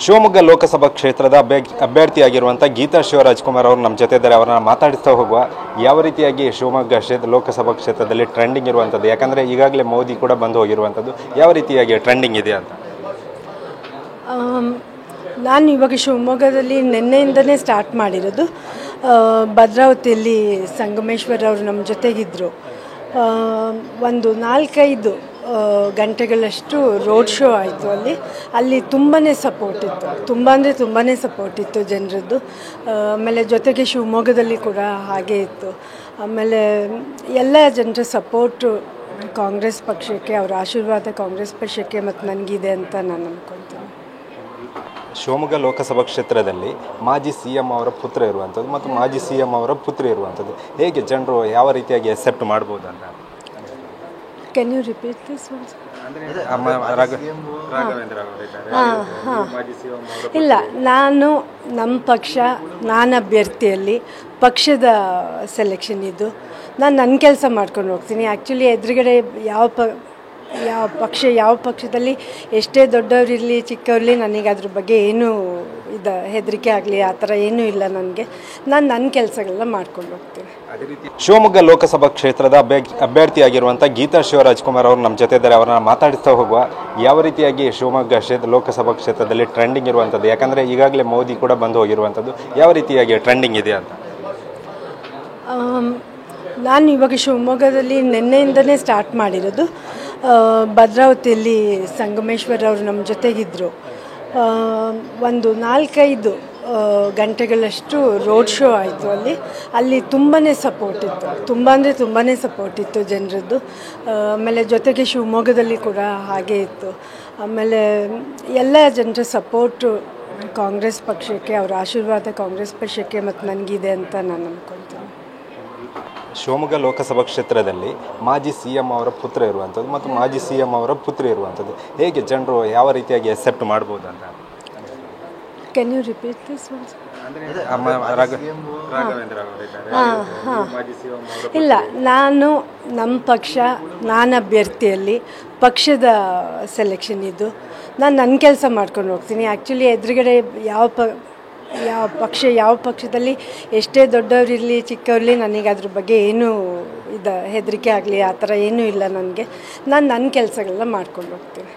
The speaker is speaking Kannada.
ಶಿವಮೊಗ್ಗ ಲೋಕಸಭಾ ಕ್ಷೇತ್ರದ ಅಭ್ಯರ್ಥಿಯಾಗಿರುವಂಥ ಗೀತಾ ಶಿವರಾಜ್ಕುಮಾರ್ ಅವರು ನಮ್ಮ ಜೊತೆ ಇದ್ದಾರೆ. ಅವರನ್ನ ಮಾತಾಡಿಸ್ತಾ ಹೋಗುವ ಯಾವ ರೀತಿಯಾಗಿ ಶಿವಮೊಗ್ಗ ಲೋಕಸಭಾ ಕ್ಷೇತ್ರದಲ್ಲಿ ಟ್ರೆಂಡಿಂಗ್ ಇರುವಂಥದ್ದು, ಯಾಕಂದರೆ ಈಗಾಗಲೇ ಮೋದಿ ಕೂಡ ಬಂದು ಹೋಗಿರುವಂಥದ್ದು, ಯಾವ ರೀತಿಯಾಗಿ ಟ್ರೆಂಡಿಂಗ್ ಇದೆ ಅಂತ. ನಾನು ಇವಾಗ ಶಿವಮೊಗ್ಗದಲ್ಲಿ ನಿನ್ನೆಯಿಂದನೇ ಸ್ಟಾರ್ಟ್ ಮಾಡಿರೋದು. ಭದ್ರಾವತಿಯಲ್ಲಿ ಸಂಗಮೇಶ್ವರ್ ಅವರು ನಮ್ಮ ಜೊತೆಗಿದ್ದರು. ಒಂದು 4-5 ಗಂಟೆಗಳಷ್ಟು ರೋಡ್ ಶೋ ಆಯಿತು. ಅಲ್ಲಿ ತುಂಬಾ ಸಪೋರ್ಟ್ ಇತ್ತು, ತುಂಬಾ ಸಪೋರ್ಟ್ ಇತ್ತು ಜನರದ್ದು. ಆಮೇಲೆ ಜೊತೆಗೆ ಶಿವಮೊಗ್ಗದಲ್ಲಿ ಕೂಡ ಹಾಗೆ ಇತ್ತು. ಆಮೇಲೆ ಎಲ್ಲ ಜನರ ಸಪೋರ್ಟು ಕಾಂಗ್ರೆಸ್ ಪಕ್ಷಕ್ಕೆ, ಅವರ ಆಶೀರ್ವಾದ ಕಾಂಗ್ರೆಸ್ ಪಕ್ಷಕ್ಕೆ ಮತ್ತು ನನಗಿದೆ ಅಂತ ನಾನು ಅಂದ್ಕೊಳ್ತೀನಿ. ಶಿವಮೊಗ್ಗ ಲೋಕಸಭಾ ಕ್ಷೇತ್ರದಲ್ಲಿ ಮಾಜಿ CM ಅವರ ಪುತ್ರ ಇರುವಂಥದ್ದು ಮತ್ತು ಮಾಜಿ CM ಅವರ ಪುತ್ರಿ ಇರುವಂಥದ್ದು, ಹೇಗೆ ಜನರು ಯಾವ ರೀತಿಯಾಗಿ ಅಕ್ಸೆಪ್ಟ್ ಮಾಡ್ಬೋದು ಅಂತ. Can you repeat this once? ಇಲ್ಲ, ನಮ್ಮ ಪಕ್ಷ, ನಾನು ಅಭ್ಯರ್ಥಿಯಲ್ಲಿ ಪಕ್ಷದ ಸೆಲೆಕ್ಷನ್ ಇದು. ನಾನು ನನ್ನ ಕೆಲಸ ಮಾಡ್ಕೊಂಡು ಹೋಗ್ತೀನಿ. ಆ್ಯಕ್ಚುಲಿ ಎದುರುಗಡೆ ಯಾವ ಪಕ್ಷದಲ್ಲಿ ಎಷ್ಟೇ ದೊಡ್ಡವರಿರಲಿ ಚಿಕ್ಕವರಿರಲಿ ನನಗೆ ಅದ್ರ ಬಗ್ಗೆ ಏನೂ ಹೆದರಿಕೆ ಆಗಲಿ ಆ ಥರ ಏನೂ ಇಲ್ಲ. ನಾನು ನನ್ನ ಕೆಲಸಗಳನ್ನ ಮಾಡ್ಕೊಂಡು ಹೋಗ್ತೀನಿ. ಶಿವಮೊಗ್ಗ ಲೋಕಸಭಾ ಕ್ಷೇತ್ರದ ಅಭ್ಯರ್ಥಿಯಾಗಿರುವಂಥ ಗೀತಾ ಶಿವರಾಜ್ಕುಮಾರ್ ಅವರು ನಮ್ಮ ಜೊತೆ ಇದ್ದಾರೆ. ಅವರನ್ನ ಮಾತಾಡಿಸ್ತಾ ಹೋಗುವ ಯಾವ ರೀತಿಯಾಗಿ ಶಿವಮೊಗ್ಗ ಲೋಕಸಭಾ ಕ್ಷೇತ್ರದಲ್ಲಿ ಟ್ರೆಂಡಿಂಗ್ ಇರುವಂಥದ್ದು, ಯಾಕಂದರೆ ಈಗಾಗಲೇ ಮೋದಿ ಕೂಡ ಬಂದು ಹೋಗಿರುವಂಥದ್ದು, ಯಾವ ರೀತಿಯಾಗಿ ಟ್ರೆಂಡಿಂಗ್ ಇದೆ ಅಂತ. ನಾನು ಇವಾಗ ಶಿವಮೊಗ್ಗದಲ್ಲಿ ನಿನ್ನೆಯಿಂದನೇ ಸ್ಟಾರ್ಟ್ ಮಾಡಿರೋದು. ಭದ್ರಾವತಿಯಲ್ಲಿ ಸಂಗಮೇಶ್ವರ್ ಅವರು ನಮ್ಮ ಜೊತೆಗಿದ್ದರು. ಒಂದು 4-5 ಗಂಟೆಗಳಷ್ಟು ರೋಡ್ ಶೋ ಆಯಿತು. ಅಲ್ಲಿ ತುಂಬಾ ಸಪೋರ್ಟ್ ಇತ್ತು, ತುಂಬಾ ಸಪೋರ್ಟ್ ಇತ್ತು ಜನರದ್ದು. ಆಮೇಲೆ ಜೊತೆಗೆ ಶಿವಮೊಗ್ಗದಲ್ಲಿ ಕೂಡ ಹಾಗೆ ಇತ್ತು. ಆಮೇಲೆ ಎಲ್ಲ ಜನರ ಸಪೋರ್ಟು ಕಾಂಗ್ರೆಸ್ ಪಕ್ಷಕ್ಕೆ, ಅವರ ಆಶೀರ್ವಾದ ಕಾಂಗ್ರೆಸ್ ಪಕ್ಷಕ್ಕೆ ಮತ್ತು ನನಗಿದೆ ಅಂತ ನಾನು ಅಂದ್ಕೊಳ್ತೀನಿ. ಶಿವಮೊಗ್ಗ ಲೋಕಸಭಾ ಕ್ಷೇತ್ರದಲ್ಲಿ ಮಾಜಿ CM ಅವರ ಪುತ್ರ ಇರುವಂಥದ್ದು ಮತ್ತು ಮಾಜಿ CM ಅವರ ಪುತ್ರಿ ಇರುವಂಥದ್ದು, ಹೇಗೆ ಜನರು ಯಾವ ರೀತಿಯಾಗಿ ಅಕ್ಸೆಪ್ಟ್ ಮಾಡ್ಬೋದು ಅಂತ. Can you repeat this once? ಇಲ್ಲ, ನಮ್ಮ ಪಕ್ಷ, ನಾನು ಅಭ್ಯರ್ಥಿಯಲ್ಲಿ ಪಕ್ಷದ ಸೆಲೆಕ್ಷನ್ ಇದು. ನಾನು ನನ್ನ ಕೆಲಸ ಮಾಡ್ಕೊಂಡು ಹೋಗ್ತೀನಿ. ಆ್ಯಕ್ಚುಲಿ ಎದುರುಗಡೆ ಯಾವ ಪಕ್ಷದಲ್ಲಿ ಎಷ್ಟೇ ದೊಡ್ಡವರಿರಲಿ ಚಿಕ್ಕವರಿರಲಿ ನನಗೆ ಅದ್ರ ಬಗ್ಗೆ ಏನೂ ಹೆದರಿಕೆ ಆಗಲಿ ಆ ಥರ ಏನೂ ಇಲ್ಲ. ನಾನು ನನ್ನ ಕೆಲಸಗಳನ್ನ ಮಾಡ್ಕೊಂಡು ಹೋಗ್ತೀನಿ.